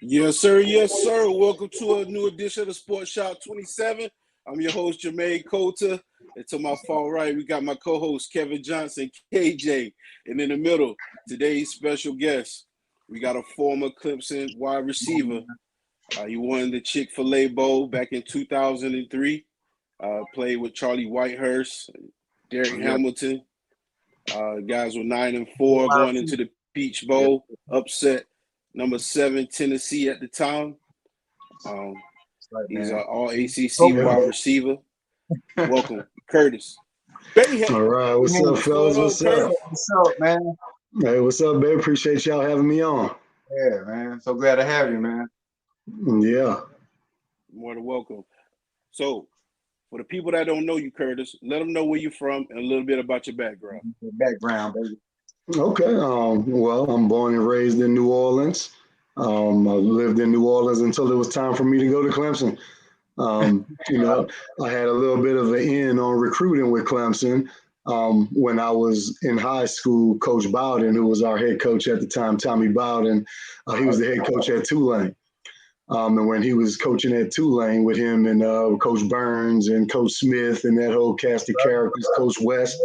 Yes, sir. Yes, sir. Welcome to a new edition of the Sports Shop 27. I'm your host, Jermaine Coulter. And to my far right, we got my co-host, Kevin Johnson, KJ. And in the middle, today's special guest, we got a former Clemson wide receiver. He won the Chick-fil-A Bowl back in 2003. Played with Charlie Whitehurst, Derek Hamilton. Guys were 9-4 going into the Peach Bowl. Upset number 7 Tennessee at the time. He's an all ACC wide receiver. Welcome, Curtis. All right, what's up, fellas? What's up? What's up, man? Hey, what's up, babe? Appreciate y'all having me on. Yeah, man. So glad to have you, man. Yeah. More than welcome. So, for the people that don't know you, Curtis, let them know where you're from and a little bit about your background. Baby. Okay. Well, I'm born and raised in New Orleans. I lived in New Orleans until it was time for me to go to Clemson. I had a little bit of an in on recruiting with Clemson. When I was in high school, Coach Bowden, who was our head coach at the time, Tommy Bowden, he was the head coach at Tulane. And when he was coaching at Tulane with him and Coach Burns and Coach Smith and that whole cast of characters, Coach West,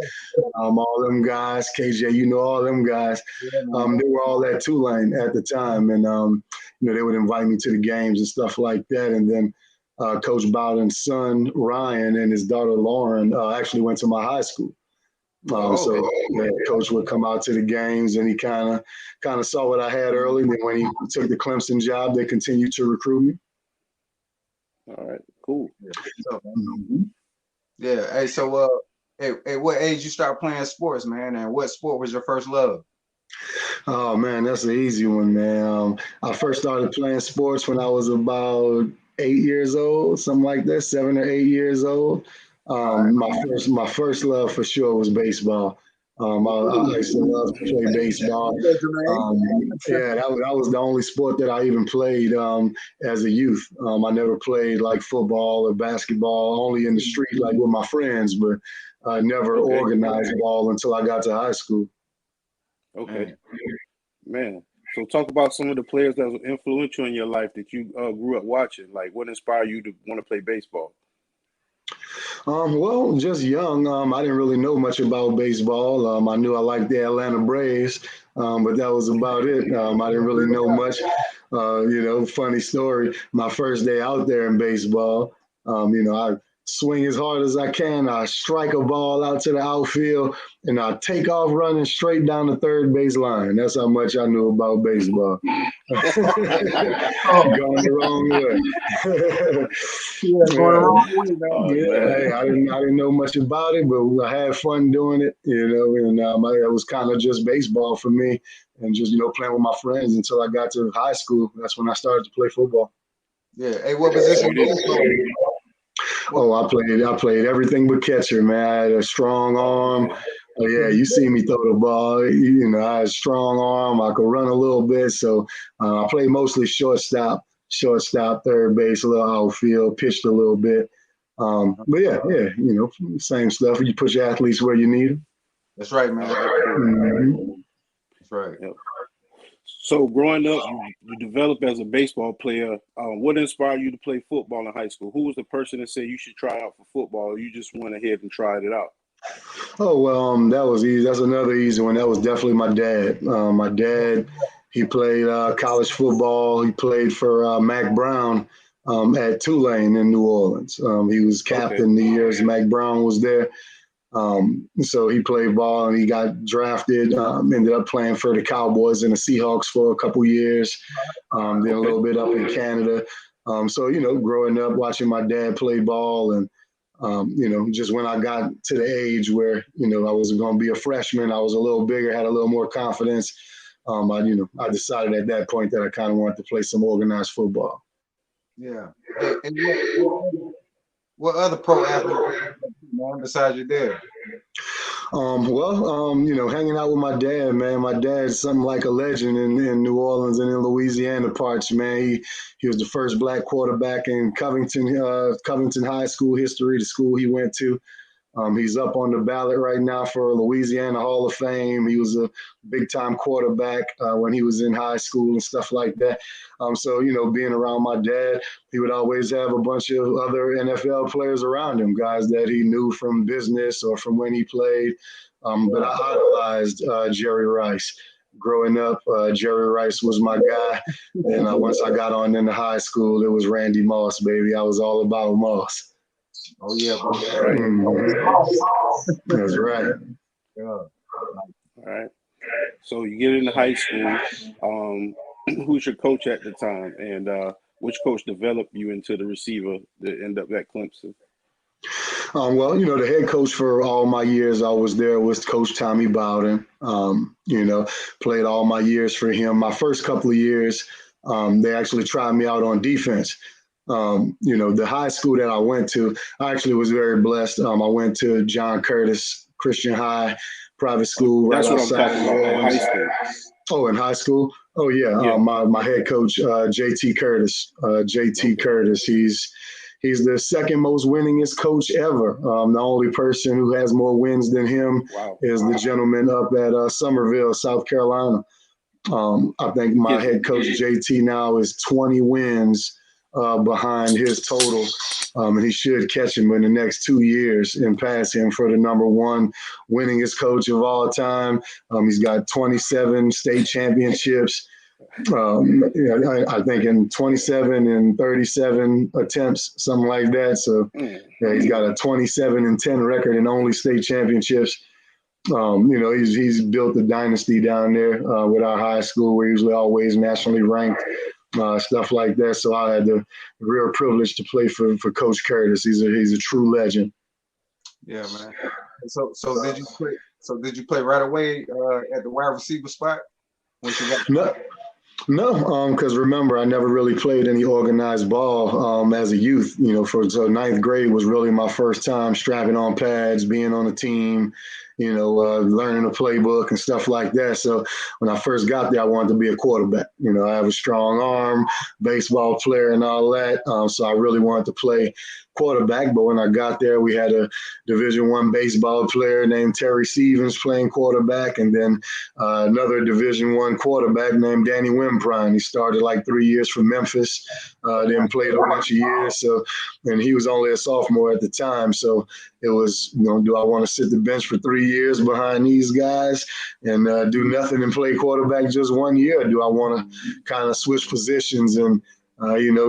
all them guys, KJ, all them guys, they were all at Tulane at the time. And, they would invite me to the games and stuff like that. And then Coach Bowden's son, Ryan, and his daughter, Lauren, actually went to my high school. Coach would come out to the games, and he kind of saw what I had early. And then when he took the Clemson job, they continued to recruit me. All right, cool. Yeah. Hey, so at what age you start playing sports, man? And what sport was your first love? Oh man, that's an easy one, man. I first started playing sports when I was about 8 years old, something like that, 7 or 8 years old. My first love for sure was baseball. I used to love to play baseball. That was the only sport that I even played as a youth. I never played like football or basketball, only in the street like with my friends, but never organized ball until I got to high school. Okay, man. So talk about some of the players that were influential in your life that you grew up watching. Like, what inspired you to want to play baseball? Well, just young. I didn't really know much about baseball. I knew I liked the Atlanta Braves, but that was about it. I didn't really know much. Funny story. My first day out there in baseball, I swing as hard as I can. I strike a ball out to the outfield, and I take off running straight down the third base line. That's how much I knew about baseball. Going the wrong way. Going the wrong way, Hey, I didn't know much about it, but I had fun doing it, and it was kind of just baseball for me, and just playing with my friends until I got to high school. That's when I started to play football. Yeah. Hey, what position did you play? Oh, I played everything but catcher, man. I had a strong arm. You see me throw the ball. I had a strong arm. I could run a little bit. So I played mostly shortstop, third base, a little outfield, pitched a little bit. Same stuff. You put your athletes where you need them. That's right, man. That's right. Yep. So growing up, you developed as a baseball player. What inspired you to play football in high school? Who was the person that said you should try out for football? Or you just went ahead and tried it out? Oh, well, that was easy. That's another easy one. That was definitely my dad. My dad, he played college football. He played for Mac Brown at Tulane in New Orleans. He was captain the years Mac Brown was there. So he played ball and he got drafted, ended up playing for the Cowboys and the Seahawks for a couple years, then a little bit up in Canada. Growing up, watching my dad play ball and, just when I got to the age where, I was going to be a freshman, I was a little bigger, had a little more confidence. I decided at that point that I kind of wanted to play some organized football. Yeah. And what other pro athletes besides your dad? Hanging out with my dad, man. My dad's something like a legend in New Orleans and in Louisiana parts, man. He was the first black quarterback in Covington High School history, the school he went to. He's up on the ballot right now for Louisiana Hall of Fame. He was a big-time quarterback when he was in high school and stuff like that. So, being around my dad, he would always have a bunch of other NFL players around him, guys that he knew from business or from when he played. But I idolized Jerry Rice. Growing up, Jerry Rice was my guy. And once I got on into high school, it was Randy Moss, baby. I was all about Moss. Oh yeah, Right. That's right. Yeah. All right. So you get into high school. Who's your coach at the time, and which coach developed you into the receiver that end up at Clemson? Well, the head coach for all my years I was there was Coach Tommy Bowden. Played all my years for him. My first couple of years, they actually tried me out on defense. The high school that I went to, I actually was very blessed. I went to John Curtis Christian High, private school right outside. That's what I'm talking about, in high school. Oh, in high school? Oh, yeah. My head coach, J.T. Curtis. Curtis, he's the second most winningest coach ever. The only person who has more wins than him is the gentleman up at Somerville, South Carolina. I think my head coach, JT, now is 20 wins behind his total. And he should catch him in the next 2 years and pass him for the number one winningest coach of all time. He's got 27 state championships. I think in 27 and 37 attempts, something like that. So he's got a 27-10 record in only state championships. He's built a dynasty down there with our high school. We're usually always nationally ranked, stuff like that. So I had the real privilege to play for Coach Curtis. He's a true legend. Yeah, man. So did you play? So did you play right away at the wide receiver spot? No, because remember, I never really played any organized ball as a youth. So ninth grade was really my first time strapping on pads, being on a team, learning the playbook and stuff like that. So when I first got there, I wanted to be a quarterback. I have a strong arm, baseball player and all that. So I really wanted to play quarterback. But when I got there, we had a Division I baseball player named Terry Stevens playing quarterback, and then another Division I quarterback named Danny Wimprine. He started like 3 years for Memphis, then played a bunch of years. So, and he was only a sophomore at the time. So it was, do I want to sit the bench for 3 years behind these guys and do nothing and play quarterback just 1 year? Or do I want to kind of switch positions and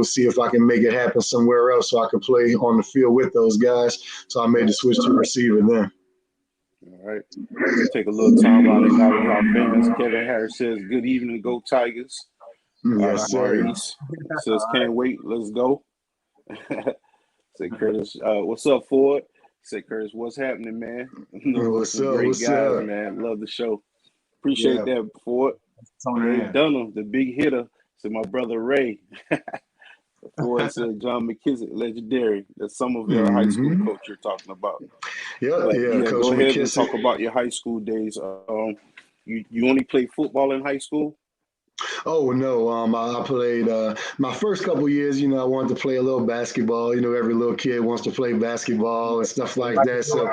see if I can make it happen somewhere else so I can play on the field with those guys? So I made the switch to receiver then. All right. Let's take a little time out and acknowledge our fans. Kevin Harris says, "Good evening, go Tigers." Yes, sir. Maurice says, "Can't wait, let's go." Say Curtis, what's up, Ford? Say Curtis, what's happening, man? What's up? Great What's guys, up? man. Love the show. Appreciate that, Ford. Ray Dunham, the big hitter. So my brother Ray. Ford said John McKissick, legendary. That's Somerville High School coach you're talking about. Coach go ahead McKissick. And talk about your high school days. You only played football in high school? Oh, no. I played my first couple of years, I wanted to play a little basketball. Every little kid wants to play basketball and stuff like that. So,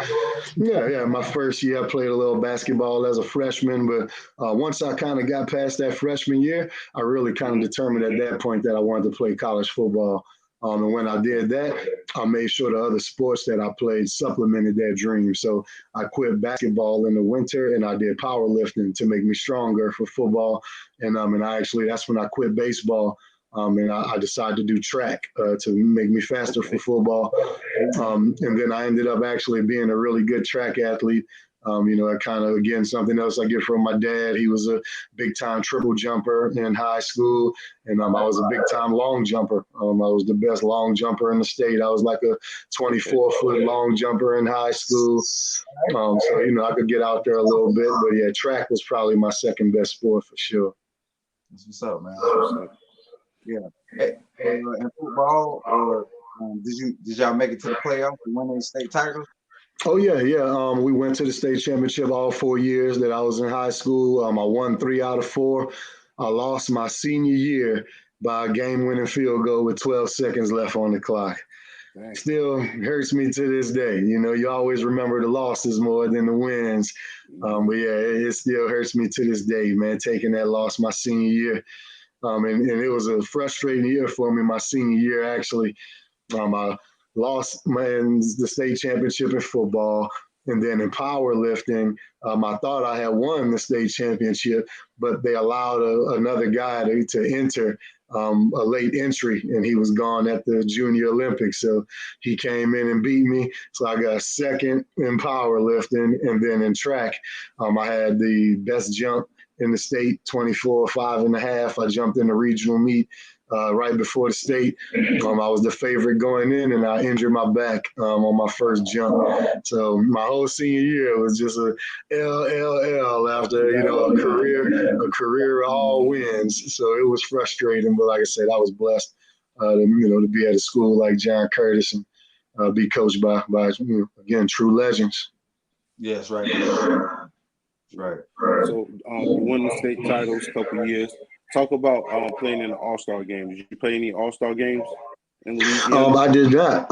my first year I played a little basketball as a freshman. But once I kind of got past that freshman year, I really kind of determined at that point that I wanted to play college football. And when I did that, I made sure the other sports that I played supplemented that dream. So I quit basketball in the winter and I did powerlifting to make me stronger for football. And that's when I quit baseball. And I decided to do track to make me faster for football. And then I ended up actually being a really good track athlete. I kind of, again, something else I get from my dad. He was a big-time triple jumper in high school, and I was a big-time long jumper. I was the best long jumper in the state. I was like a 24-foot long jumper in high school. So, I could get out there a little bit. But, yeah, track was probably my second best sport for sure. That's what's up, man. Yeah. In football, did y'all make it to the playoffs and win the state title? Oh, yeah. We went to the state championship all 4 years that I was in high school. I won 3 out of 4. I lost my senior year by a game-winning field goal with 12 seconds left on the clock. still hurts me to this day. You know, you always remember the losses more than the wins. But yeah, it still hurts me to this day, man, taking that loss my senior year. And it was a frustrating year for me my senior year, actually. I lost the state championship in football. And then in powerlifting, I thought I had won the state championship, but they allowed another guy to enter a late entry, and he was gone at the Junior Olympics. So he came in and beat me. So I got second in powerlifting, and then in track, I had the best jump in the state, 24.5 I jumped in the regional meet right before the state. I was the favorite going in, and I injured my back on my first jump. So my whole senior year was just a LLL after a career all wins. So it was frustrating, but like I said, I was blessed to be at a school like John Curtis and be coached by again, true legends. Yes, right. Right. So you won the state titles a couple of years. Talk about playing in the All-Star games. Did you play any All-Star games in Louisiana? I did not.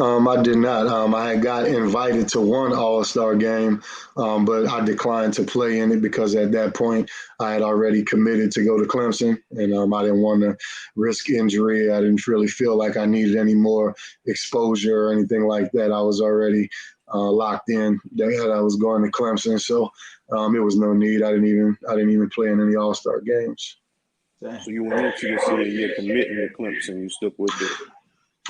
I had got invited to one All-Star game, but I declined to play in it because at that point I had already committed to go to Clemson, and I didn't want to risk injury. I didn't really feel like I needed any more exposure or anything like that. I was already locked in that I was going to Clemson, so it was no need. I didn't even play in any All-Star games. So you went into your senior year committing to Clemson. You stuck with it.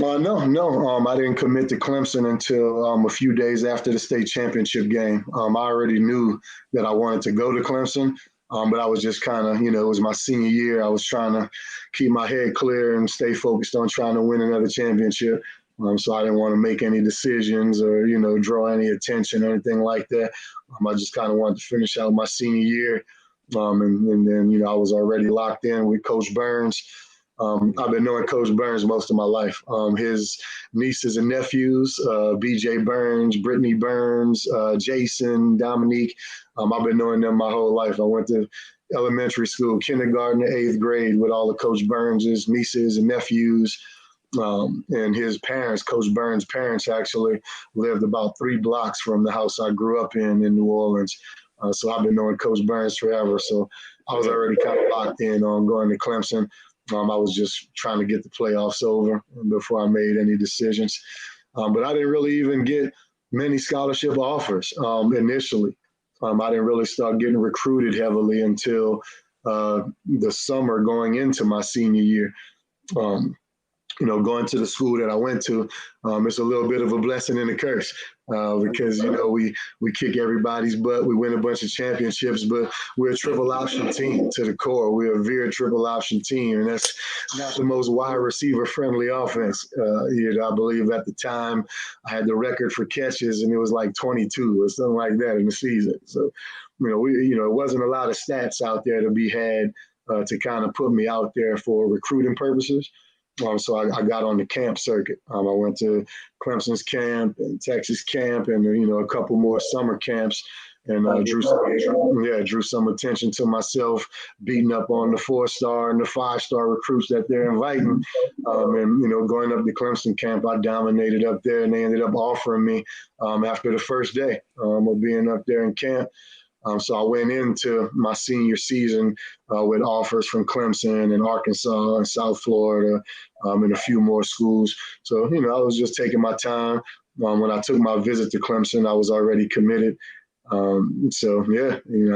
No. I didn't commit to Clemson until a few days after the state championship game. I already knew that I wanted to go to Clemson, but I was just kind of, it was my senior year. I was trying to keep my head clear and stay focused on trying to win another championship. So I didn't want to make any decisions or, draw any attention or anything like that. I just kind of wanted to finish out my senior year. And then, I was already locked in with Coach Burns. I've been knowing Coach Burns most of my life. His nieces and nephews, BJ Burns, Brittany Burns, Jason, Dominique, I've been knowing them my whole life. I went to elementary school, kindergarten to 8th grade with all of Coach Burns' nieces and nephews. And his parents, Coach Burns' parents, actually lived about 3 blocks from the house I grew up in New Orleans. So I've been knowing Coach Burns forever. So I was already kind of locked in on going to Clemson. I was just trying to get the playoffs over before I made any decisions. But I didn't really even get many scholarship offers initially. I didn't really start getting recruited heavily until the summer going into my senior year. Going to the school that I went to, it's a little bit of a blessing and a curse because, we kick everybody's butt. We win a bunch of championships, but we're a triple option team to the core. We're a very triple option team, and that's not the most wide receiver friendly offense. I believe at the time I had the record for catches, and it was like 22 or something like that in the season. So, it wasn't a lot of stats out there to be had to kind of put me out there for recruiting purposes. So I got on the camp circuit. I went to Clemson's camp and Texas camp and, a couple more summer camps and drew some attention to myself, beating up on the 4-star and the 5-star recruits that they're inviting. And, going up to Clemson camp, I dominated up there and they ended up offering me after the first day of being up there in camp. So I went into my senior season with offers from Clemson and Arkansas and South Florida and a few more schools. So, I was just taking my time. When I took my visit to Clemson, I was already committed. I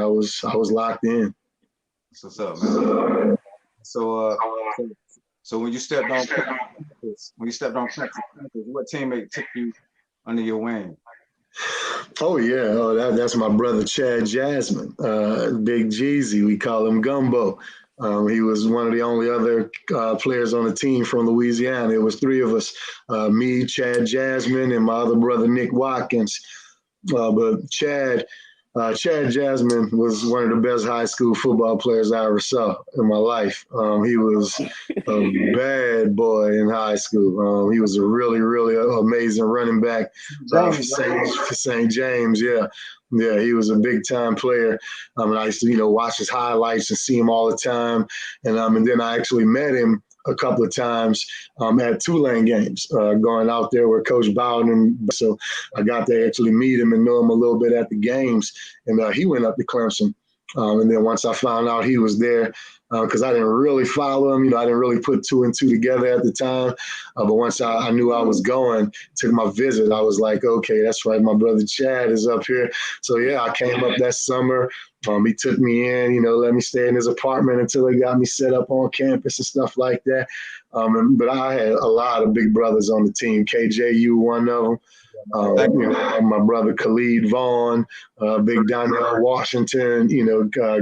was locked in. What's up, man? So when you stepped on Clemson, what teammate took you under your wing? Oh, yeah. That's my brother, Chad Jasmine, Big Jeezy. We call him Gumbo. He was one of the only other players on the team from Louisiana. It was 3 of us, me, Chad Jasmine, and my other brother, Nick Watkins. But Chad Jasmine was one of the best high school football players I ever saw in my life. He was a bad boy in high school. He was a really, really amazing running back for St. James. Yeah, he was a big-time player. And I used to, watch his highlights and see him all the time. And then I actually met him a couple of times at Tulane games, going out there with Coach Bowden. So I got to actually meet him and know him a little bit at the games. And he went up to Clemson. And then once I found out he was there, because I didn't really follow him, I didn't really put two and two together at the time. But once I knew I was going, took my visit, I was like, okay, that's right, my brother Chad is up here. So yeah, I came up that summer. He took me in, let me stay in his apartment until they got me set up on campus and stuff like that. But I had a lot of big brothers on the team. KJ, you were one of them. My brother Khalid Vaughn, Big Donnell Washington,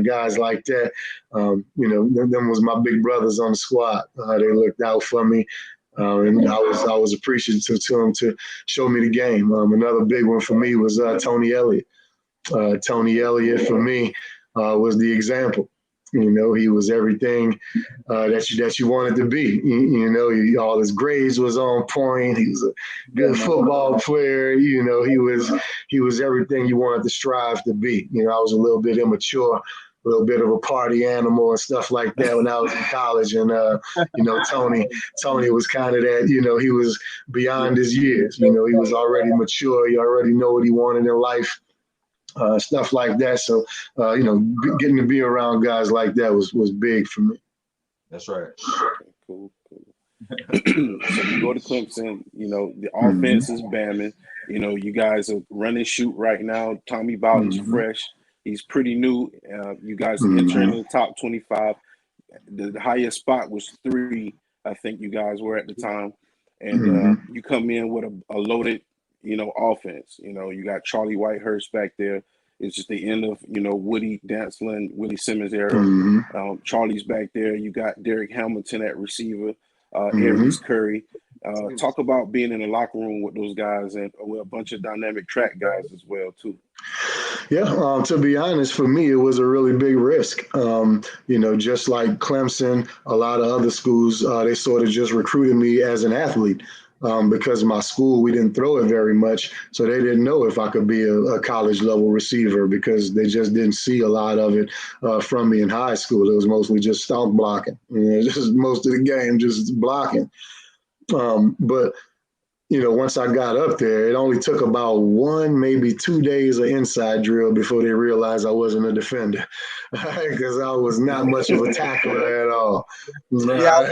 guys like that. Them was my big brothers on the squad. They looked out for me. And I was appreciative to them to show me the game. Another big one for me was Tony Elliott. Tony Elliott for me was the example. He was everything that you wanted to be. All his grades was on point. He was a good football player. He was everything you wanted to strive to be. I was a little bit immature, a little bit of a party animal and stuff like that when I was in college. And Tony was kind of that. He was beyond his years. He was already mature. He already know what he wanted in life. Stuff like that. So, getting to be around guys like that was big for me. That's right. Cool. So you go to Clemson, the offense is bamming. You guys are running shoot right now. Tommy Bowden's fresh. He's pretty new. You guys are entering the top 25. The highest spot was 3, I think you guys were at the time. And you come in with a loaded offense. You got Charlie Whitehurst back there. It's just the end of, Woody Dantzler, Willie Simmons era. Charlie's back there. You got Derek Hamilton at receiver, Aries Curry. Talk about being in the locker room with those guys and with a bunch of dynamic track guys as well, too. Yeah, to be honest, for me, it was a really big risk. Just like Clemson, a lot of other schools, they sort of just recruited me as an athlete. Because my school, we didn't throw it very much. So they didn't know if I could be a college level receiver because they just didn't see a lot of it from me in high school. It was mostly just stomp blocking. Just most of the game, just blocking. But once I got up there, it only took about 1, maybe 2 days of inside drill before they realized I wasn't a defender because I was not much of a tackler at all. I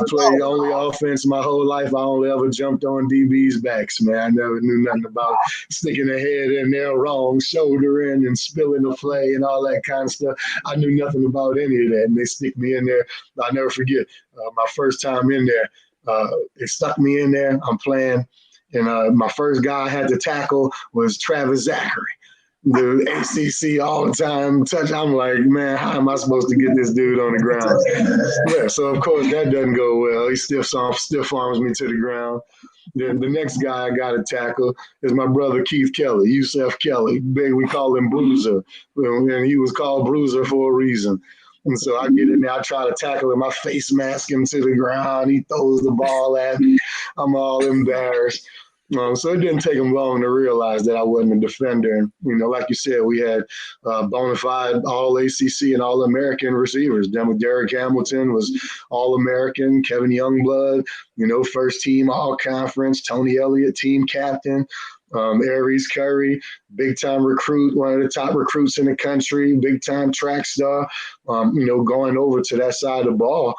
played only offense my whole life. I only ever jumped on DB's backs, man. I never knew nothing about sticking a head in there wrong, shoulder in, and spilling the play and all that kind of stuff. I knew nothing about any of that, and they stick me in there. I'll never forget my first time in there. They stuck me in there. I'm playing, and my first guy I had to tackle was Travis Zachary, the ACC all-time touch. I'm like, man, how am I supposed to get this dude on the ground? Yeah, so of course that doesn't go well. He stiff arms me to the ground. Then the next guy I got to tackle is my brother Keith Kelly, Yusef Kelly. We call him Bruiser, and he was called Bruiser for a reason. And so I get in there, I try to tackle him, I face mask him to the ground. He throws the ball at me. I'm all embarrassed. So it didn't take him long to realize that I wasn't a defender. And, like you said, we had bona fide All-ACC and All-American receivers. Derek Hamilton was All-American, Kevin Youngblood, first team All-Conference, Tony Elliott, team captain. Aries Curry, big-time recruit, one of the top recruits in the country, big-time track star, going over to that side of the ball.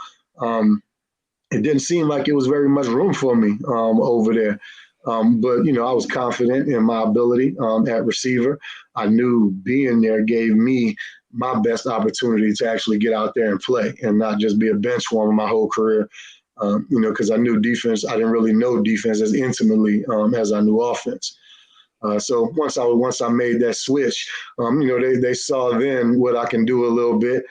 It didn't seem like it was very much room for me over there. But I was confident in my ability at receiver. I knew being there gave me my best opportunity to actually get out there and play and not just be a bench warmer my whole career. Because I knew defense. I didn't really know defense as intimately as I knew offense. So once I made that switch, they saw then what I can do a little bit,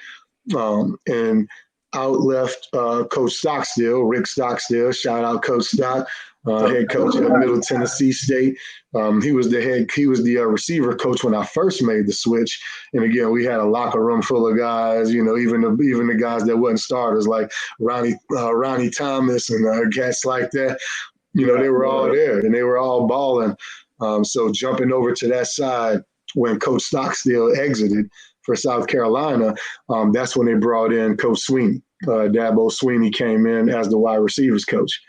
and out left Coach Stockstill, Rick Stockstill. Shout out Coach Stock, head coach at Middle Tennessee State. He was the receiver coach when I first made the switch. And again, we had a locker room full of guys, even the guys that wasn't starters like Ronnie Thomas and guys like that. They were all there and they were all balling. So jumping over to that side when Coach Stockstill exited for South Carolina, that's when they brought in Coach Sweeney. Dabo Sweeney came in as the wide receivers coach.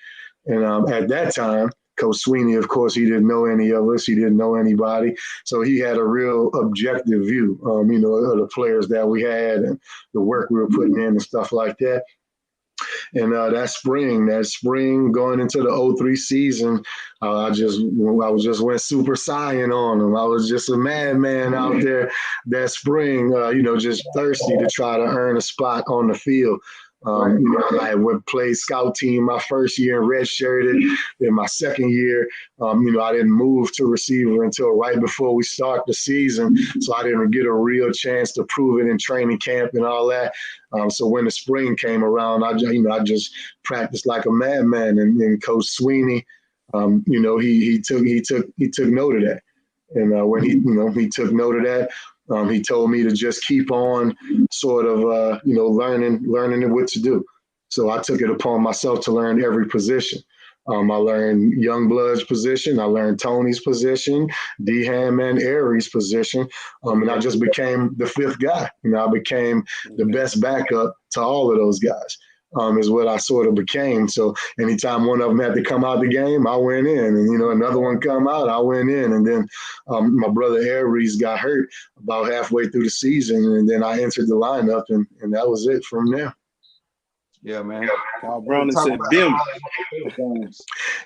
And at that time, Coach Sweeney, of course, he didn't know any of us. He didn't know anybody. So he had a real objective view, of the players that we had and the work we were putting in and stuff like that. And that spring going into the 03 season, I went Super Saiyan on them. I was just a madman out there that spring, just thirsty to try to earn a spot on the field. I went play scout team my first year and redshirted. In my second year, I didn't move to receiver until right before we start the season, so I didn't get a real chance to prove it in training camp and all that. So when the spring came around, I just practiced like a madman. And Coach Sweeney, he took note of that. And when he took note of that, he told me to just keep on sort of, learning what to do. So I took it upon myself to learn every position. I learned Youngblood's position. I learned Tony's position, Baham and Aries' position. And I just became the fifth guy. I became the best backup to all of those guys. Is what I sort of became. So anytime one of them had to come out the game, I went in. And, another one come out, I went in. And then my brother Aries got hurt about halfway through the season. And then I entered the lineup, and that was it from there. Yeah, man. Kyle Brown said, "Bim."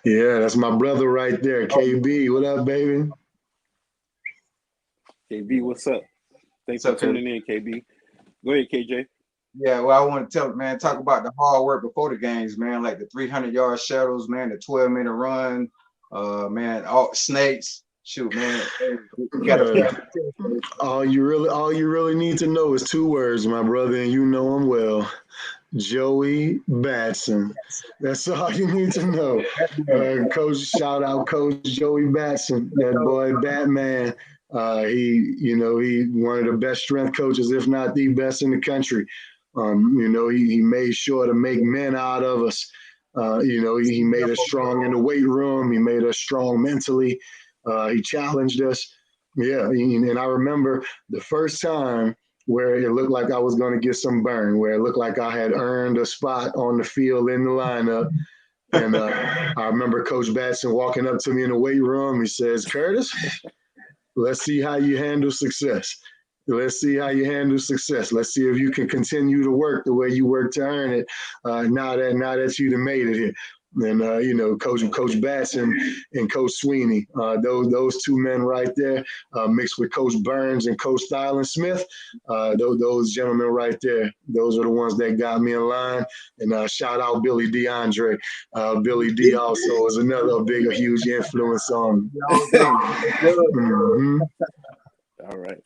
Yeah, that's my brother right there, KB. What up, baby? KB, what's up? Thanks for tuning in, KB. Go ahead, KJ. Yeah, well, I want to talk about the hard work before the games, man, like the 300-yard shuttles, man, the 12-minute run, man, all snakes. Shoot, man. All you really need to know is two words, my brother, and you know them well. Joey Batson. That's all you need to know. Shout out Coach Joey Batson, that boy Batman. He one of the best strength coaches, if not the best in the country. He made sure to make men out of us. He made us strong in the weight room. He made us strong mentally. He challenged us. Yeah, and I remember the first time where it looked like I was going to get some burn, where it looked like I had earned a spot on the field in the lineup. And I remember Coach Batson walking up to me in the weight room. He says, "Curtis, let's see how you handle success. Let's see how you handle success. Let's see if you can continue to work the way you work to earn it. Now that you've made it here." And Coach Batson and Coach Sweeney, those two men right there, mixed with Coach Burns and Coach Stylen Smith, those gentlemen right there, those are the ones that got me in line. And shout out Billy DeAndre. Billy D also is another huge influence on me. Mm-hmm. All right.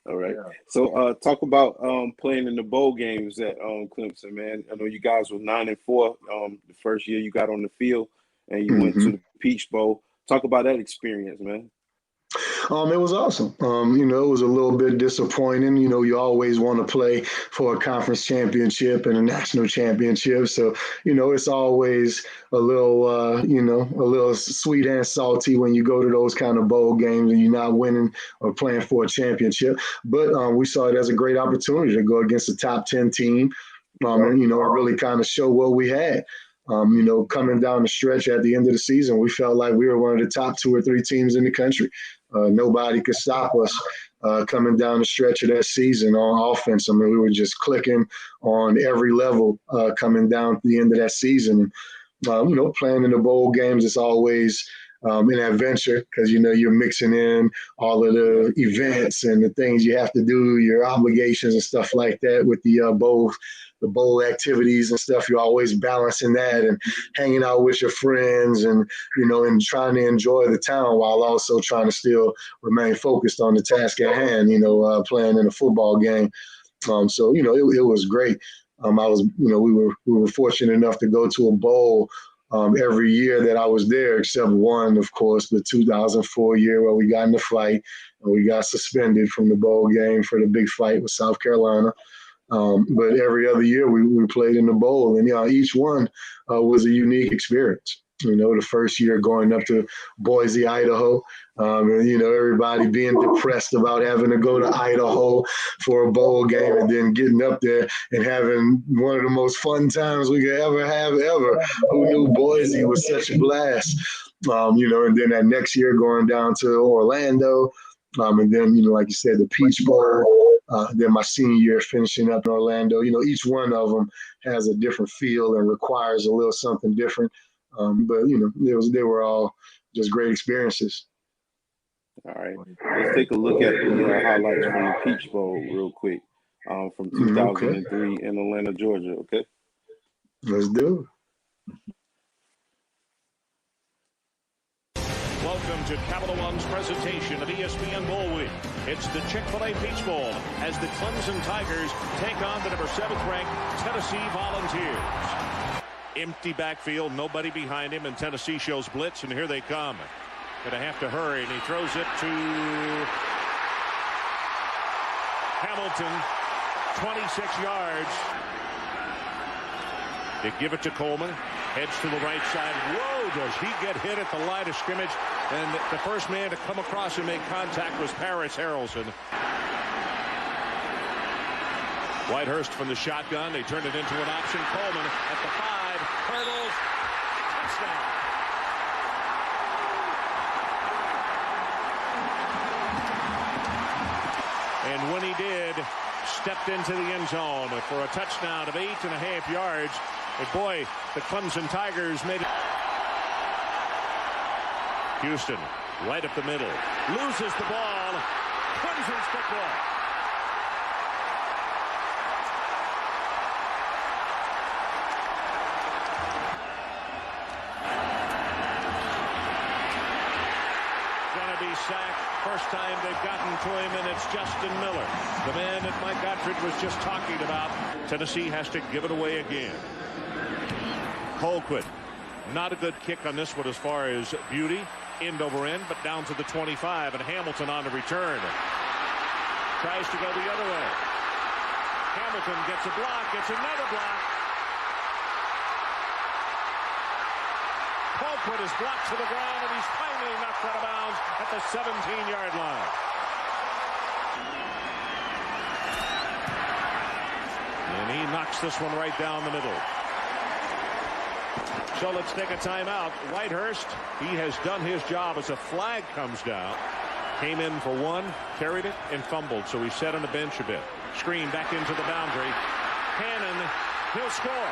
Yeah. So talk about playing in the bowl games at Clemson, man. I know you guys were 9-4 the first year you got on the field, and you went to the Peach Bowl. Talk about that experience, man. It was awesome. It was a little bit disappointing. You always want to play for a conference championship and a national championship. So, it's always a little sweet and salty when you go to those kind of bowl games and you're not winning or playing for a championship. But we saw it as a great opportunity to go against a top 10 team, and really kind of show what we had. Coming down the stretch at the end of the season, we felt like we were one of the top 2 or 3 teams in the country. Nobody could stop us coming down the stretch of that season on offense. I mean, we were just clicking on every level coming down to the end of that season. Playing in the bowl games is always an adventure because, you're mixing in all of the events and the things you have to do, your obligations and stuff like that with the bowl activities and stuff. You're always balancing that and hanging out with your friends and trying to enjoy the town while also trying to still remain focused on the task at hand, playing in a football game. So it was great. We were fortunate enough to go to a bowl every year that I was there, except one, of course, the 2004 year where we got in the fight and we got suspended from the bowl game for the big fight with South Carolina. But every other year we played in the bowl, and each one was a unique experience. You know, the first year going up to Boise, Idaho, and, you know, everybody being depressed about having to go to Idaho for a bowl game and then getting up there and having one of the most fun times we could ever have ever. Who knew Boise was such a blast? You know, and then that next year going down to Orlando, and then, you know, like you said, the Peach Bowl, then my senior year finishing up in Orlando. You know, each one of them has a different feel and requires a little something different. But, you know, they were all just great experiences. All right. Let's take a look at the highlights from the Peach Bowl real quick from 2003 in Atlanta, Georgia. Okay. Let's do it. Welcome to Capital One's presentation of ESPN Bowl Week. It's the Chick-fil-A Peach Bowl as the Clemson Tigers take on the number 7th ranked Tennessee Volunteers. Empty backfield, nobody behind him, and Tennessee shows blitz, and here they come. Gonna have to hurry, and he throws it to Hamilton, 26 yards. They give it to Coleman, heads to the right side. Whoa, does he get hit at the line of scrimmage? And the first man to come across and make contact was Paris Harrelson. Whitehurst from the shotgun. They turn it into an option. Coleman at the 5, hurdles, touchdown. And when he did, stepped into the end zone for a touchdown of 8.5 yards. But boy, the Clemson Tigers made it. Houston, right up the middle, loses the ball. Clemson's football. Sack. First time they've gotten to him, and it's Justin Miller, the man that Mike Gottfried was just talking about. Tennessee has to give it away again. Colquitt, not a good kick on this one as far as beauty, end over end, but down to the 25, and Hamilton on the return. Tries to go the other way. Hamilton gets a block, gets another block. Colquitt is blocked to the ground, and he's finally knocked out of bounds at the 17-yard line. And he knocks this one right down the middle. So let's take a timeout. Whitehurst, he has done his job as a flag comes down. Came in for one, carried it, and fumbled, so he sat on the bench a bit. Screen back into the boundary. Hannon, he'll score.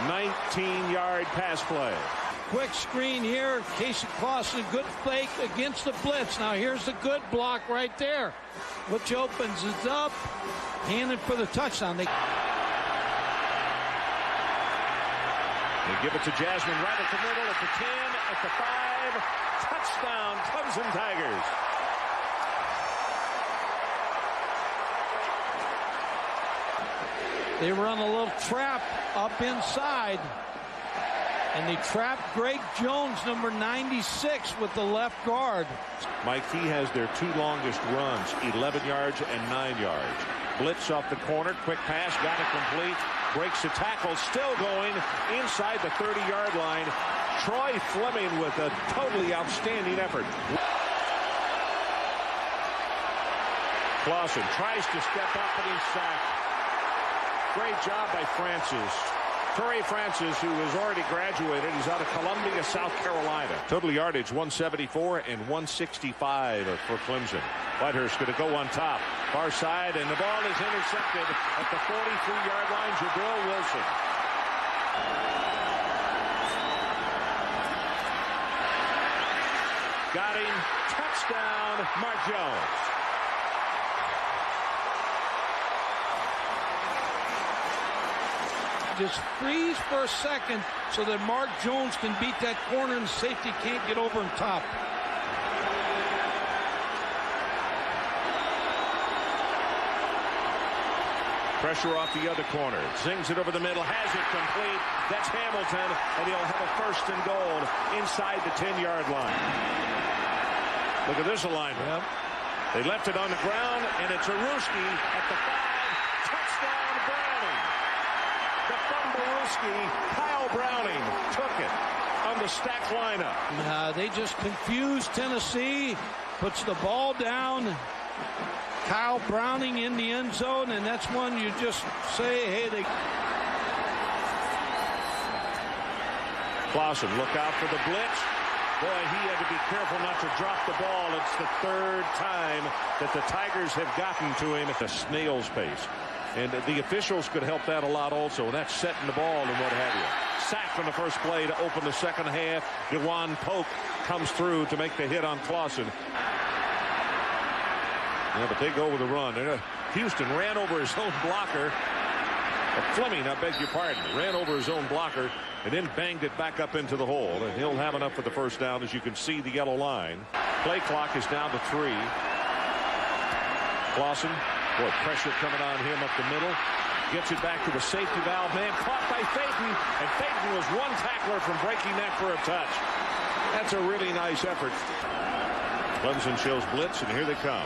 Nine-yard pass play. Quick screen here. Casey Clausen, good fake against the blitz. Now here's the good block right there, which opens it up. Hannon for the touchdown. They give it to Jasmine right at the middle, at the 10, at the 5. Touchdown, Clemson Tigers. They run a little trap up inside, and they trap Greg Jones, number 96, with the left guard. Mike, he has their two longest runs, 11 yards and 9 yards. Blitz off the corner, quick pass, got it complete, breaks the tackle, still going inside the 30-yard line. Troy Fleming with a totally outstanding effort. Clausen tries to step up, and he's sacked. Great job by Francis. Torrey Francis, who has already graduated, he's out of Columbia, South Carolina. Total yardage 174 and 165 for Clemson. Whitehurst going to go on top. Far side, and the ball is intercepted at the 43-yard line. Jabril Wilson. Got him. Touchdown, Mark Jones. Just freeze for a second so that Mark Jones can beat that corner and the safety can't get over and top. Pressure off the other corner. Zings it over the middle. Has it complete. That's Hamilton. And he'll have a 1st and goal inside the 10-yard line. Look at this alignment. Yep. They left it on the ground, and it's Aruski at the 5. Touchdown, Browning. The Fumblerooski, Kyle Browning took it on the stack lineup. They just confused Tennessee, puts the ball down. Kyle Browning in the end zone, and that's one you just say, hey, they... Clausen, look out for the blitz. Boy, he had to be careful not to drop the ball. It's the 3rd time that the Tigers have gotten to him at the snail's pace. And the officials could help that a lot also. That's setting the ball and what have you. Sacked on the first play to open the second half. DeJuan Polk comes through to make the hit on Clausen. Yeah, but they go with a run. Houston ran over his own blocker. Fleming, I beg your pardon, ran over his own blocker and then banged it back up into the hole. And he'll have enough for the first down, as you can see the yellow line. Play clock is down to 3. Clausen, boy, pressure coming on him up the middle. Gets it back to the safety valve man, caught by Phaeton, and Phaeton was one tackler from breaking that for a touch. That's a really nice effort. Clemson shows blitz, and here they come.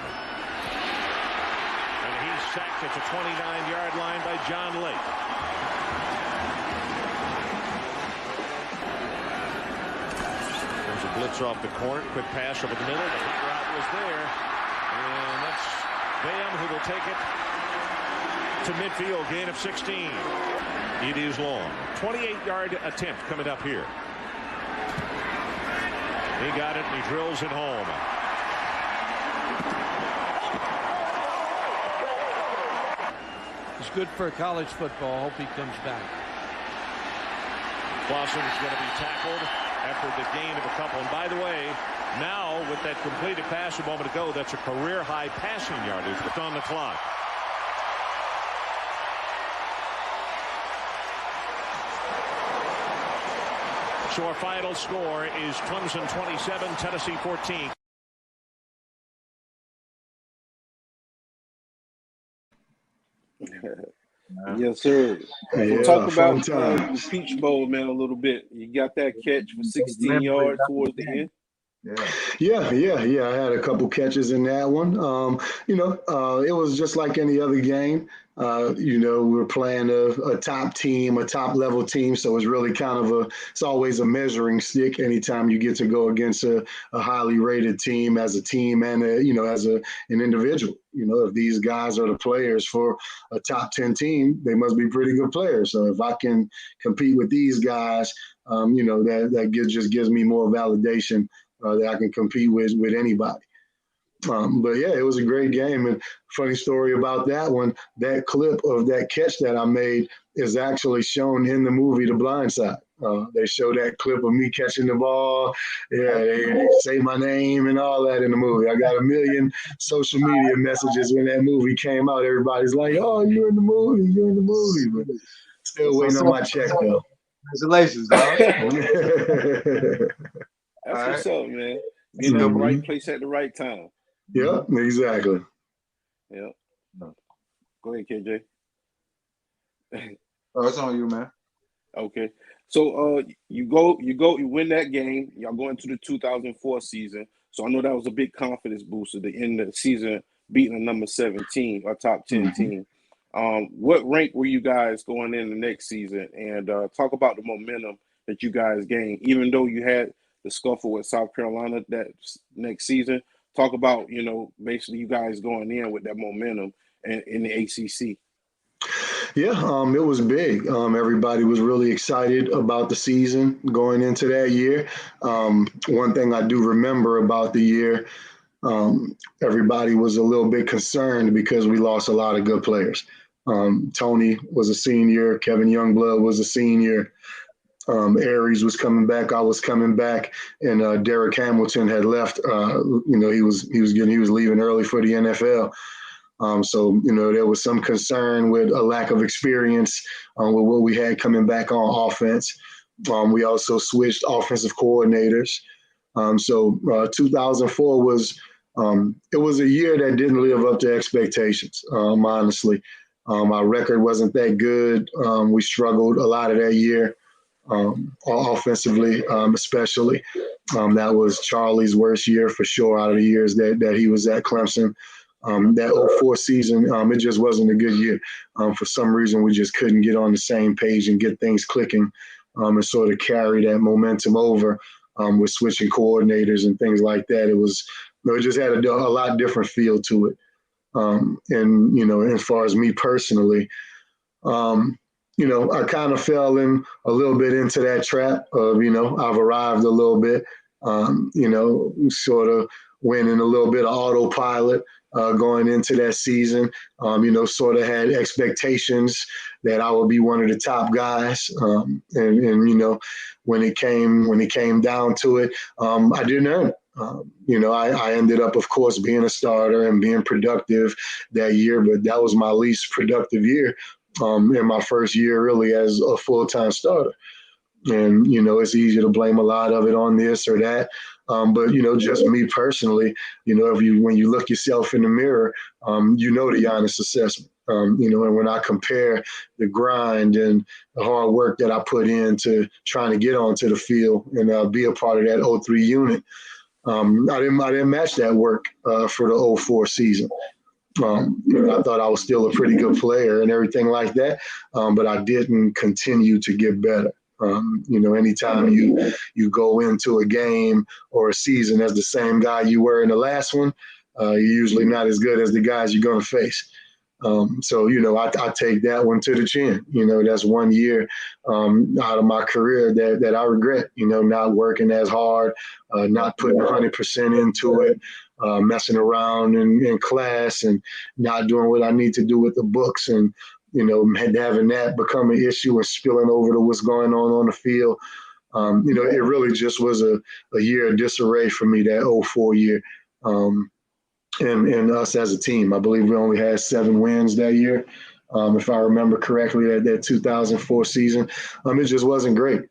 And he's sacked at the 29-yard line by John Lake. There's a blitz off the corner, quick pass over the middle. The hot route was there, and that's Baham who will take it to midfield, gain of 16. It is long. 28-yard attempt coming up here. He got it, and he drills it home. It's good for college football. Hope he comes back. Clausen is going to be tackled after the gain of a couple. And by the way, now with that completed pass a moment ago, that's a career-high passing yardage on the clock. So our final score is Clemson 27, Tennessee 14. Yes, sir. Yeah, Talk about times. the Peach Bowl, man, a little bit. You got that catch for 16 yards towards the end. Yeah. I had a couple catches in that one. It was just like any other game. We were playing a top team, a top level team. So it's really it's always a measuring stick anytime you get to go against a highly rated team as a team and, as an individual. If these guys are the players for a top 10 team, they must be pretty good players. So if I can compete with these guys, that just gives me more validation that I can compete with anybody. But yeah, it was a great game. And funny story about that one, that clip of that catch that I made is actually shown in the movie The Blind Side. They show that clip of me catching the ball. Yeah, they say my name and all that in the movie. I got a million social media messages when that movie came out. Everybody's like, oh, you're in the movie. But still waiting on my check, though. Congratulations, dog. That's what's up, man. Being in the right place at the right time. Yeah, exactly. Yeah. Go ahead, KJ. Oh, it's on you, man. Okay. So you win that game. Y'all go into the 2004 season. So I know that was a big confidence booster to end the season beating a number 17, a top 10 team. What rank were you guys going in the next season? And talk about the momentum that you guys gained, even though you had the scuffle with South Carolina that next season. Talk about, basically you guys going in with that momentum in the ACC. Yeah, it was big. Everybody was really excited about the season going into that year. One thing I do remember about the year, everybody was a little bit concerned because we lost a lot of good players. Tony was a senior. Kevin Youngblood was a senior. Aries was coming back. I was coming back, and Derek Hamilton had left. He was leaving early for the NFL. So there was some concern with a lack of experience with what we had coming back on offense. We also switched offensive coordinators. So 2004 was a year that didn't live up to expectations. Honestly, our record wasn't that good. We struggled a lot of that year. offensively, especially. That was Charlie's worst year for sure out of the years that he was at Clemson. That 04 season, it just wasn't a good year. For some reason, we just couldn't get on the same page and get things clicking and sort of carry that momentum over with switching coordinators and things like that. It just had a lot different feel to it. And as far as me personally, I kind of fell in a little bit into that trap of, I've arrived a little bit, sort of went in a little bit of autopilot going into that season, sort of had expectations that I would be one of the top guys. And when it came down to it, I didn't earn it. I ended up, of course, being a starter and being productive that year, but that was my least productive year in my first year really as a full-time starter. And, it's easy to blame a lot of it on this or that. But, just me personally, when you look yourself in the mirror, the honest assessment. And when I compare the grind and the hard work that I put into trying to get onto the field and be a part of that 03 unit, I didn't match that work for the 04 season. I thought I was still a pretty good player and everything like that, but I didn't continue to get better. Anytime you go into a game or a season as the same guy you were in the last one, you're usually not as good as the guys you're going to face. So I take that one to the chin. That's 1 year out of my career that I regret, not working as hard, not putting 100% into it, messing around in class and not doing what I need to do with the books and, having that become an issue and spilling over to what's going on the field. It really just was a year of disarray for me, that 04 year. And us as a team, I believe we only had 7 wins that year. If I remember correctly, that 2004 season, it just wasn't great.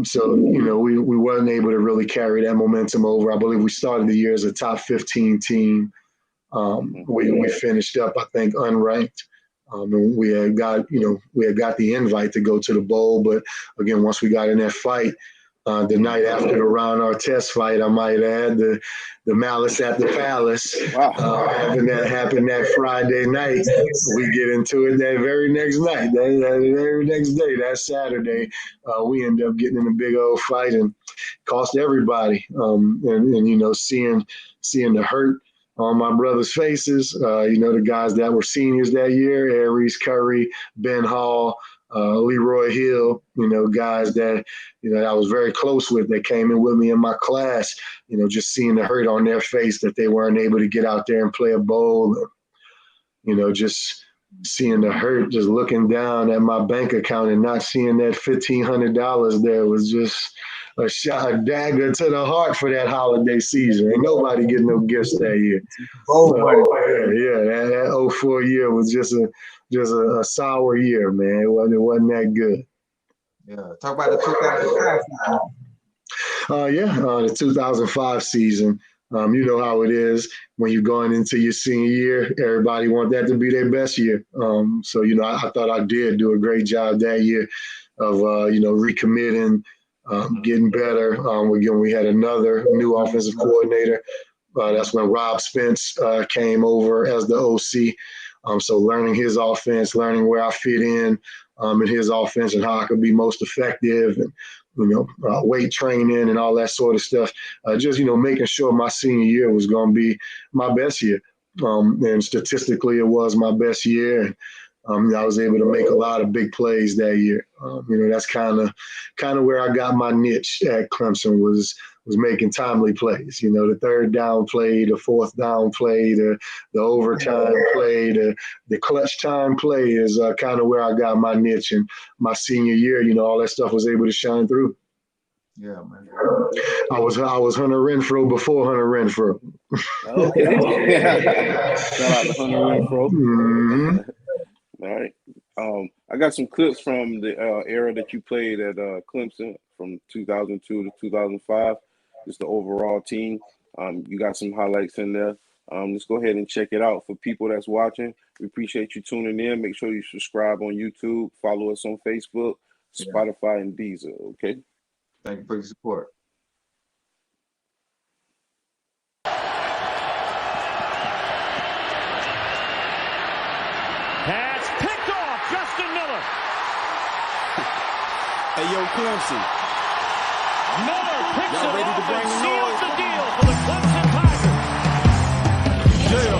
So we weren't able to really carry that momentum over. I believe we started the year as a top 15 team. We finished up, I think, unranked. And we had got the invite to go to the bowl, but again, once we got in that fight, the night after the Ron Artest fight, I might add, the malice at the palace. Wow. Having that happen that Friday night, we get into it that very next night, that very next day, that Saturday, we end up getting in a big old fight and cost everybody. And seeing the hurt on my brothers' faces, the guys that were seniors that year, Aries Curry, Ben Hall, Leroy Hill, guys that, I was very close with, that came in with me in my class, just seeing the hurt on their face that they weren't able to get out there and play a bowl. Just seeing the hurt, just looking down at my bank account and not seeing that $1,500 there was just a dagger to the heart for that holiday season. Ain't nobody getting no gifts that year. That 04 year was just a sour year, man. It wasn't that good. Yeah, talk about the 2005. The 2005 season. You know how it is when you're going into your senior year. Everybody want that to be their best year. So I thought I did do a great job that year of recommitting, getting better. Again, we had another new offensive coordinator. That's when Rob Spence came over as the OC. So learning his offense, learning where I fit in his offense and how I could be most effective, and weight training and all that sort of stuff. Just making sure my senior year was going to be my best year. And statistically, it was my best year. And I was able to make a lot of big plays that year. That's kind of where I got my niche at Clemson was making timely plays. The third down play, the fourth down play, the overtime play, the clutch time play is kind of where I got my niche. And my senior year, all that stuff was able to shine through. Yeah, man. I was Hunter Renfrow before Hunter Renfrow. Okay. Shout out to Hunter Renfrow. Mm-hmm. All right. I got some clips from the era that you played at Clemson from 2002 to 2005. Just the overall team. You got some highlights in there. Let's go ahead and check it out. For people that's watching, we appreciate you tuning in. Make sure you subscribe on YouTube. Follow us on Facebook. Spotify, and Deezer. Okay. Thank you for your support. Pass picked off. Justin Miller. Hey, yo, Clemson. Miller picks Y'all it ready to off bring and the seals noise? the deal for the Clemson Tigers. Yeah.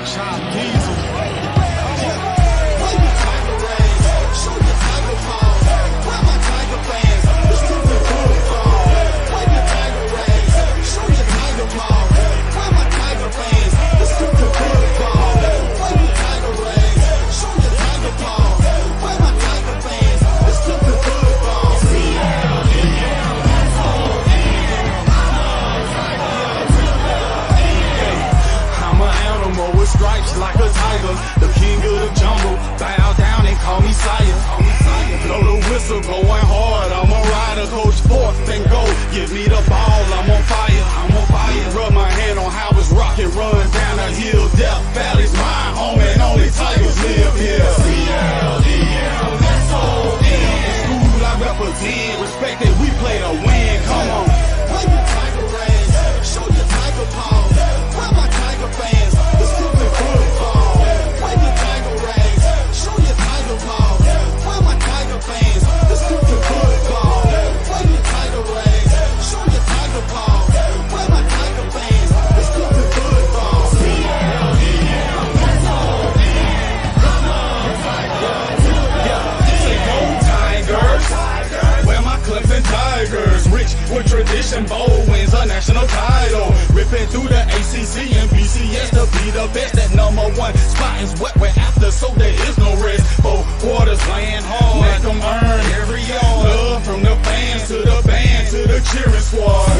Chop Diesel. Stripes like a tiger, the king of the jungle. Bow down and call me sire. Blow the whistle, going hard. I'm a rider, coach forth and go. Give me the ball, I'm on fire. Rub my hand on how it's rocking, run down the hill. Death Valley's mine, home and only Tigers live here. CLDL, the school I represent, respect that we play to win. Come on. Play your Tiger rays, show your Tiger paws. Where my Tiger fans? Football. Wave your Tiger rays, show your Tiger paws. Where my Tiger fans? The stupid football. Wave your Tiger rays, show your Tiger paws. Where my Tiger fans? The stupid football. Say go Tigers. Where my Clemson Tigers? Rich with tradition, bold wins a national title. Ripping through the ACC and BCS to be the best. That #1 spot is what we're after, so there is no rest. 4 quarters playing hard, make them earn every yard. Love from the fans to the band to the cheering squad.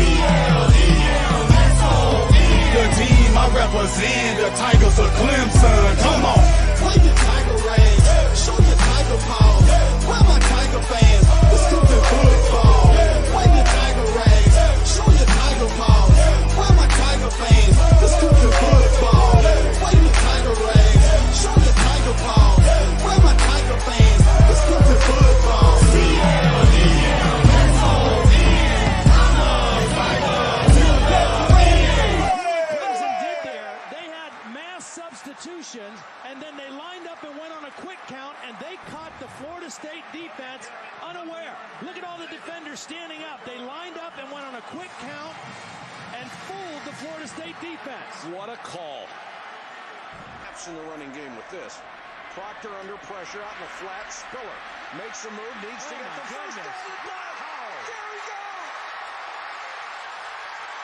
The team I represent, the Tigers of Clemson. Come on. Play your Tiger rays, show your Tiger paws. Where my Tiger fans? The stupid football. Play your Tiger rays, show your Tiger paws. Where my Tiger fans? The stupid football. Play your Tiger rays, show your Tiger paws. Where my Tiger fans? The stupid football. Substitutions, and then they lined up and went on a quick count, and they caught the Florida State defense unaware. Look at all the defenders standing up. They lined up and went on a quick count and fooled the Florida State defense. What a call. Perhaps in the running game with this. Proctor under pressure out in the flat. Spiller makes a move, needs to get the first down. There we go.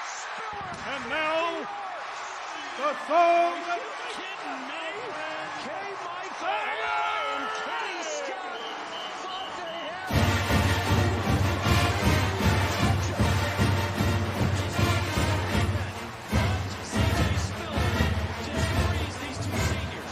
Spiller. And now, the song. Kidding me? K. Michael and Kenny Scott thought they CJ Spiller just frees these two seniors.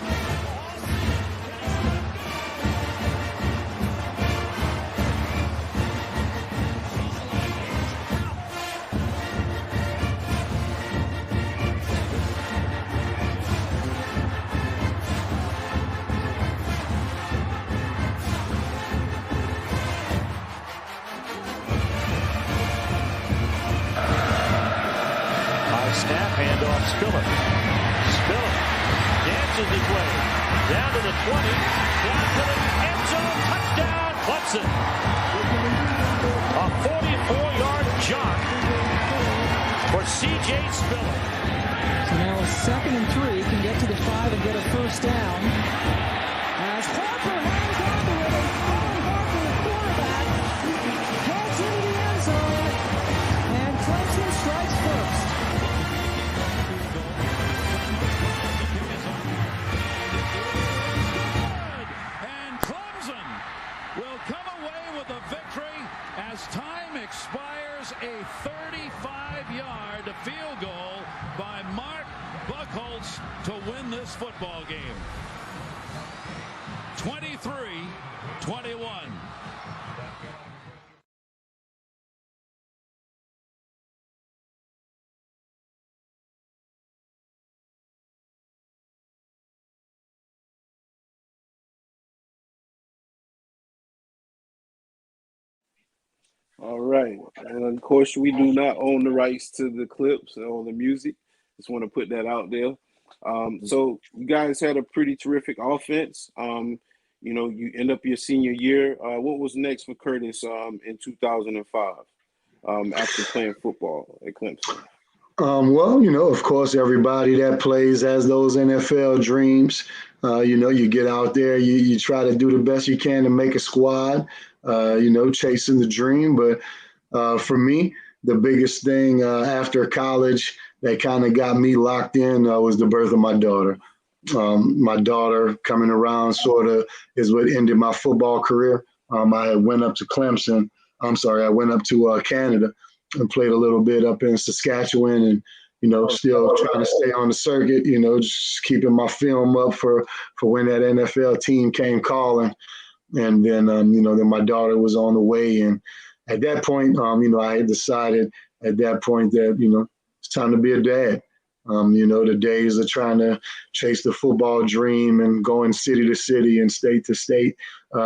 Snap, handoff, Spiller. Spiller dances his way down to the 20, down to the end zone, touchdown, Clemson. A 44-yard jog for C.J. Spiller. So now a 2nd and 3, can get to the 5 and get a first down. As Harper hangs on to it, and Colin Harper, the quarterback, heads into the end zone, and Clemson strikes first. And Clemson will come away with a victory as time expires. A 35-yard field goal by Mark Buchholz to win this football game. 23-21. All right. And of course, we do not own the rights to the clips or the music. Just want to put that out there. So you guys had a pretty terrific offense. You end up your senior year. What was next for Curtis in 2005 after playing football at Clemson? Well, of course, everybody that plays has those NFL dreams. You get out there, you try to do the best you can to make a squad, chasing the dream. But for me, the biggest thing after college that kind of got me locked in was the birth of my daughter. My daughter coming around sort of is what ended my football career. I went up to Clemson. I went up to Canada and played a little bit up in Saskatchewan and, still trying to stay on the circuit, just keeping my film up for when that NFL team came calling. And then, then my daughter was on the way. And at that point, I had decided at that point that, it's time to be a dad. The days of trying to chase the football dream and going city to city and state to state,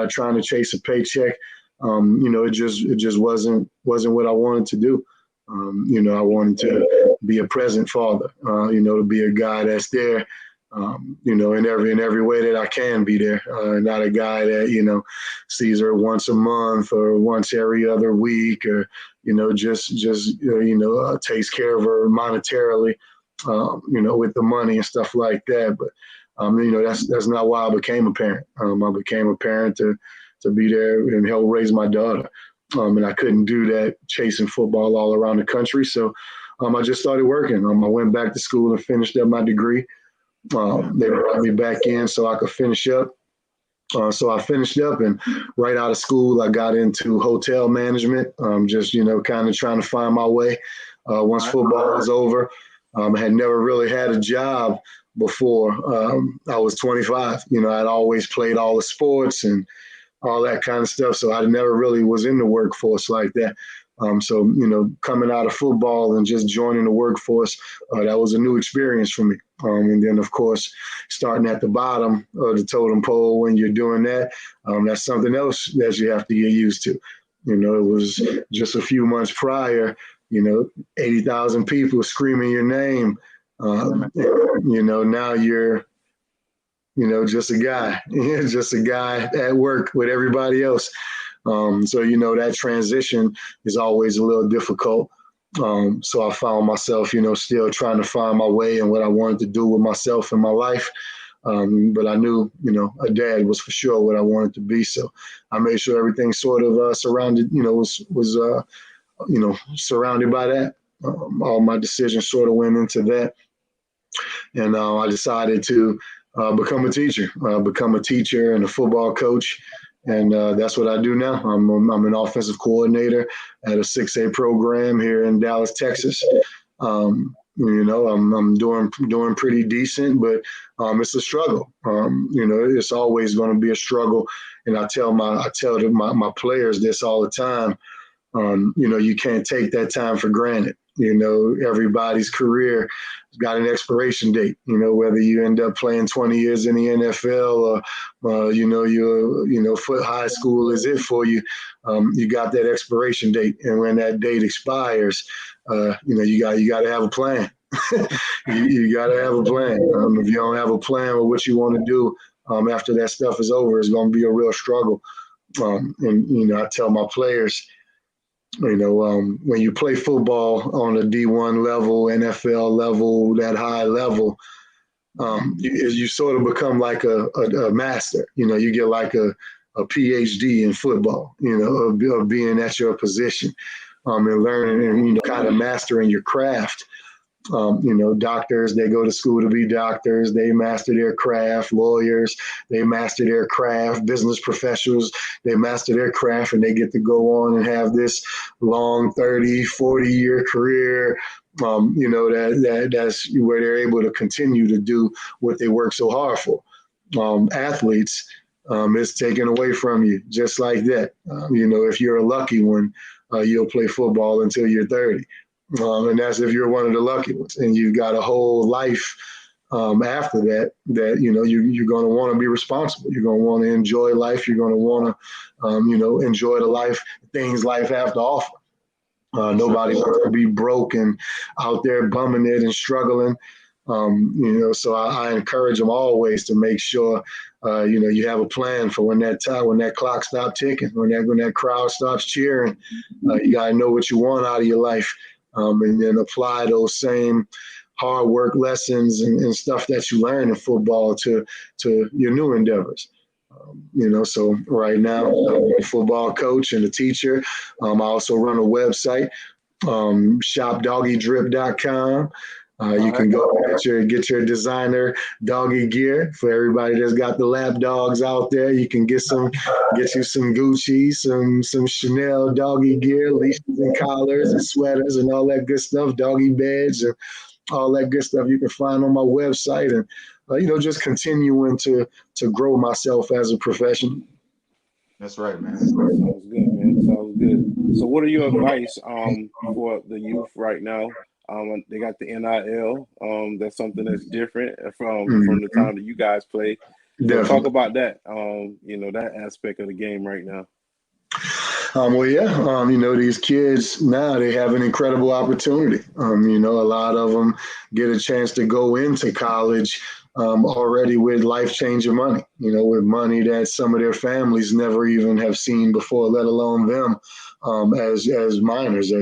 trying to chase a paycheck. It just wasn't what I wanted to do. I wanted to be a present father, to be a guy that's there, in every way that I can be there. Not a guy that, sees her once a month or once every other week or, takes care of her monetarily, with the money and stuff like that. But, that's not why I became a parent. I became a parent to be there and help raise my daughter. And I couldn't do that chasing football all around the country. So I just started working. I went back to school and finished up my degree. They brought me back in so I could finish up. So I finished up, and right out of school, I got into hotel management, just, kind of trying to find my way. Once football was over, I had never really had a job before I was 25. I'd always played all the sports and all that kind of stuff. So I never really was in the workforce like that. So, coming out of football and just joining the workforce, that was a new experience for me. And then, of course, starting at the bottom of the totem pole when you're doing that, that's something else that you have to get used to. It was just a few months prior, 80,000 people screaming your name. Now you're, just a guy, just a guy at work with everybody else. So, that transition is always a little difficult. So I found myself, still trying to find my way and what I wanted to do with myself and my life. But I knew, a dad was for sure what I wanted to be. So I made sure everything sort of surrounded, was surrounded by that. All my decisions sort of went into that. And I decided to become a teacher and a football coach. And that's what I do now. I'm an offensive coordinator at a 6A program here in Dallas, Texas. I'm doing pretty decent, but it's a struggle. It's always going to be a struggle. And I tell my players this all the time. You can't take that time for granted. Everybody's career got an expiration date, whether you end up playing 20 years in the NFL or, your foot high school is it for you. You got that expiration date. And when that date expires, you got to have a plan. you got to have a plan. If you don't have a plan with what you want to do after that stuff is over, it's going to be a real struggle. I tell my players, when you play football on a D1 level, NFL level, that high level, you sort of become like a master. You get like a PhD in football, of being at your position and learning and, kind of mastering your craft. Doctors, they go to school to be doctors. They master their craft. Lawyers, they master their craft. Business professionals, they master their craft, and they get to go on and have this long 30, 40-year career. That's where they're able to continue to do what they work so hard for. Athletes, it's taken away from you just like that. If you're a lucky one, you'll play football until you're 30. And that's if you're one of the lucky ones and you've got a whole life after that, you're going to want to be responsible. You're going to want to enjoy life. You're going to want to, enjoy the things life has to offer. Nobody wants to be broke and out there bumming it and struggling. So I encourage them always to make sure, you have a plan for when that clock stops ticking, when that crowd stops cheering. You got to know what you want out of your life, and then apply those same hard work lessons and stuff that you learn in football to your new endeavors. So right now I'm a football coach and a teacher. I also run a website, shopdoggydrip.com. You can go get your designer doggy gear for everybody that's got the lap dogs out there. You can get you some Gucci, some Chanel doggy gear, leashes and collars and sweaters and all that good stuff, doggy beds and all that good stuff you can find on my website, and just continuing to grow myself as a professional. That's right, man. Sounds good, man. Sounds good. So what are your advice for the youth right now? They got the NIL. That's something that's different from the time that you guys play. Talk about that, that aspect of the game right now. These kids now, they have an incredible opportunity. A lot of them get a chance to go into college already with life-changing money, with money that some of their families never even have seen before, let alone them as minors,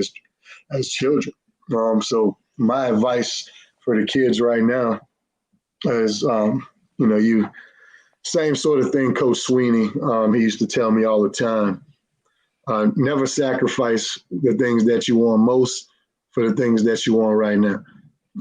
as children. So my advice for the kids right now is, same sort of thing Coach Sweeney, he used to tell me all the time. Never sacrifice the things that you want most for the things that you want right now.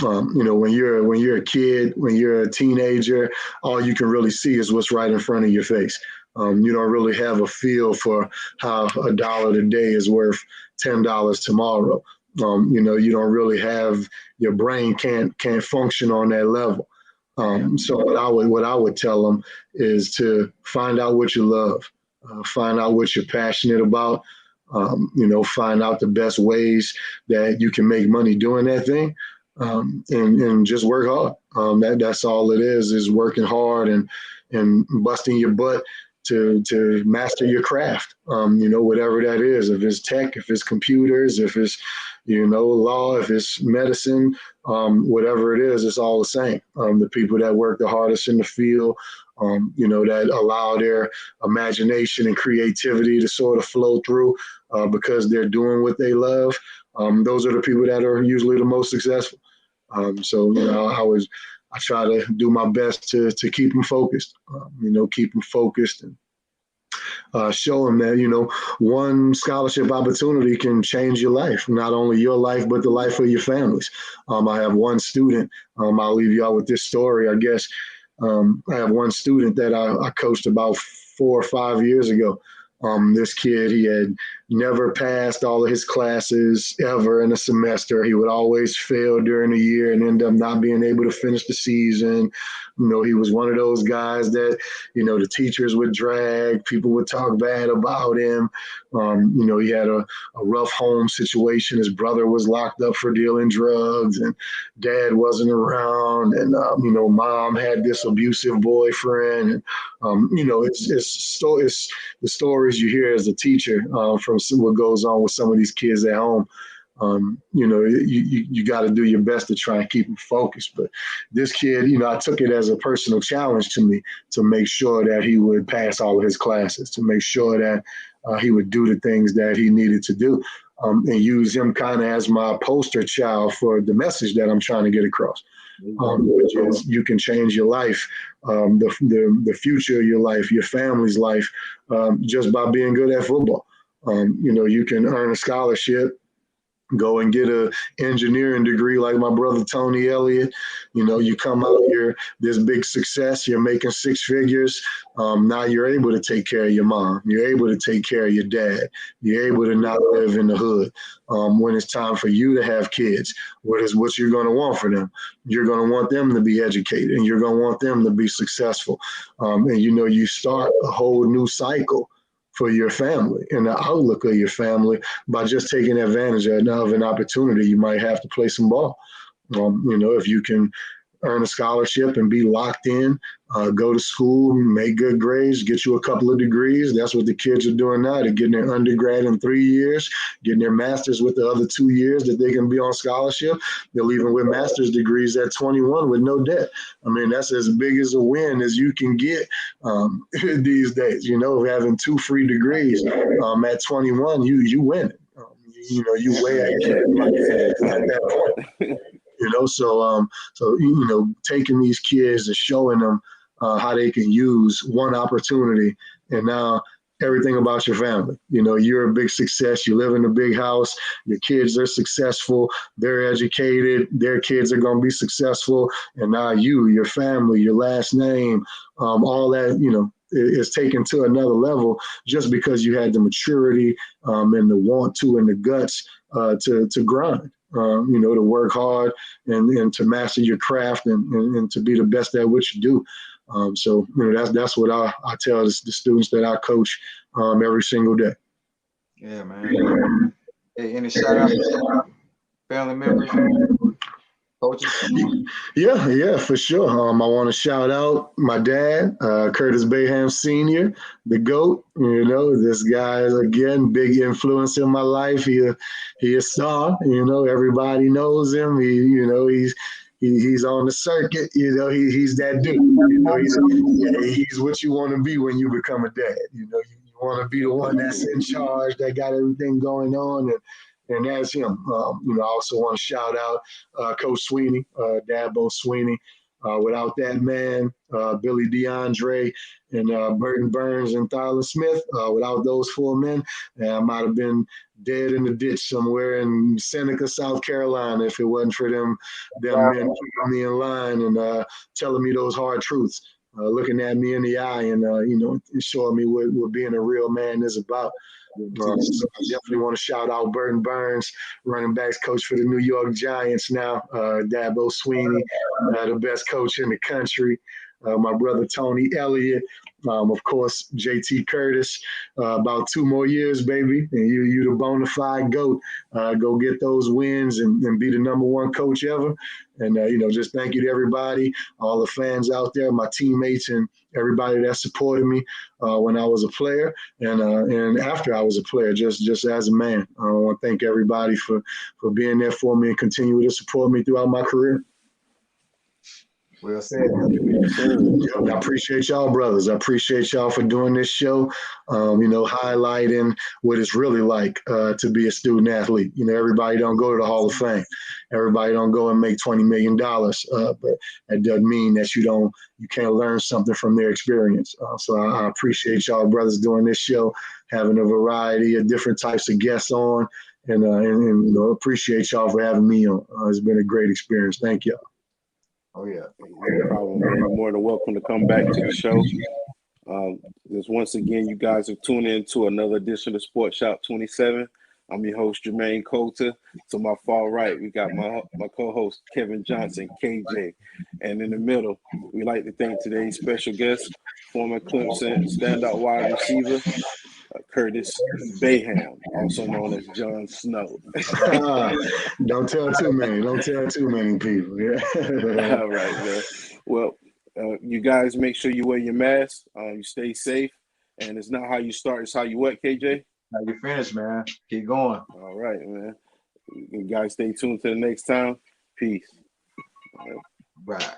When you're a kid, when you're a teenager, all you can really see is what's right in front of your face. You don't really have a feel for how $1 today is worth $10 tomorrow. You don't really have, your brain can't function on that level. So what I would tell them is to find out what you love. Find out what you're passionate about, find out the best ways that you can make money doing that thing, and just work hard. That's all it is working hard and busting your butt to master your craft, whatever that is. If it's tech, if it's computers, if it's, law, if it's medicine, whatever it is, it's all the same. The people that work the hardest in the field, that allow their imagination and creativity to sort of flow through because they're doing what they love. Those are the people that are usually the most successful. I try to do my best to keep them focused, and show them that, one scholarship opportunity can change your life, not only your life, but the life of your families. I have one student, I'll leave y'all with this story, I guess. I have one student that I coached about 4 or 5 years ago. This kid, he had never passed all of his classes ever in a semester. He would always fail during the year and end up not being able to finish the season. He was one of those guys that, the teachers would drag, people would talk bad about him. He had a rough home situation. His brother was locked up for dealing drugs and dad wasn't around. And, mom had this abusive boyfriend. And, it's the stories you hear as a teacher from what goes on with some of these kids at home. You got to do your best to try and keep them focused. But this kid, I took it as a personal challenge to me to make sure that he would pass all of his classes, to make sure that he would do the things that he needed to do, and use him kind of as my poster child for the message that I'm trying to get across, which is you can change your life, the future of your life, your family's life, just by being good at football. You can earn a scholarship, go and get a engineering degree like my brother Tony Elliott. You come out here, this big success, you're making 6 figures. Now you're able to take care of your mom. You're able to take care of your dad. You're able to not live in the hood. When it's time for you to have kids, what you're going to want for them? You're going to want them to be educated, and you're going to want them to be successful. And you start a whole new cycle for your family and the outlook of your family by just taking advantage of an opportunity. You might have to play some ball. If you can earn a scholarship and be locked in, go to school, make good grades, get you a couple of degrees. That's what the kids are doing now. They're getting their undergrad in 3 years, getting their master's with the other 2 years that they can be on scholarship. They're leaving with master's degrees at 21 with no debt. I mean, that's as big as a win as you can get these days. You know, having 2 free degrees at 21, you win. You way ahead at that point. So taking these kids and showing them how they can use one opportunity, and now everything about your family. You're a big success. You live in a big house. Your kids are successful. They're educated. Their kids are going to be successful. And now your family, your last name, all that, is taken to another level just because you had the maturity and the want to and the guts to grind. To work hard and to master your craft and to be the best at what you do. So that's what I tell the students that I coach every single day. Yeah, man. Hey, any shout out to family members, coaches? Yeah, for sure. I want to shout out my dad, Curtis Baham Sr., the GOAT. This guy is, again, big influence in my life. He a star. Everybody knows him. He's on the circuit. He's that dude. He's what you want to be when you become a dad. You want to be the one that's in charge, that got everything going on, and that's him. I also want to shout out Coach Sweeney, Dabo Sweeney. Without that man, Billy DeAndre and Burton Burns and Tyler Smith, without those 4 men, I might have been dead in the ditch somewhere in Seneca, South Carolina, if it wasn't for them men keeping me in line and telling me those hard truths, looking at me in the eye and showing me what being a real man is about. So I definitely want to shout out Burton Burns, running backs coach for the New York Giants now, Dabo Sweeney, the best coach in the country, my brother Tony Elliott, of course, JT Curtis, about 2 more years, baby, and you the bona fide GOAT. Go get those wins and be the #1 coach ever. And, just thank you to everybody, all the fans out there, my teammates, and everybody that supported me when I was a player and after I was a player, just as a man. I want to thank everybody for being there for me and continuing to support me throughout my career. Well said. I appreciate y'all, brothers. I appreciate y'all for doing this show, highlighting what it's really like to be a student athlete. Everybody don't go to the Hall of Fame. Everybody don't go and make $20 million, but that doesn't mean that you can't learn something from their experience. So I appreciate y'all, brothers, doing this show, having a variety of different types of guests on, and appreciate y'all for having me on. It's been a great experience. Thank y'all. Oh, yeah. No problem, man. You're more than welcome to come back to the show. Just once again, you guys have tuned in to another edition of Sports Shop 27. I'm your host, Jermaine Coulter. To my far right, we got my co-host, Kevin Johnson, KJ. And in the middle, we like to thank today's special guest, former Clemson standout wide receiver, Curtis Baham, also known as Jon Snow. Don't tell too many. Don't tell too many people. Yeah. All right, man. Well, you guys make sure you wear your mask. You stay safe. And it's not how you start, it's how you what, KJ? How you finish, man. Keep going. All right, man. You guys stay tuned to the next time. Peace. Right.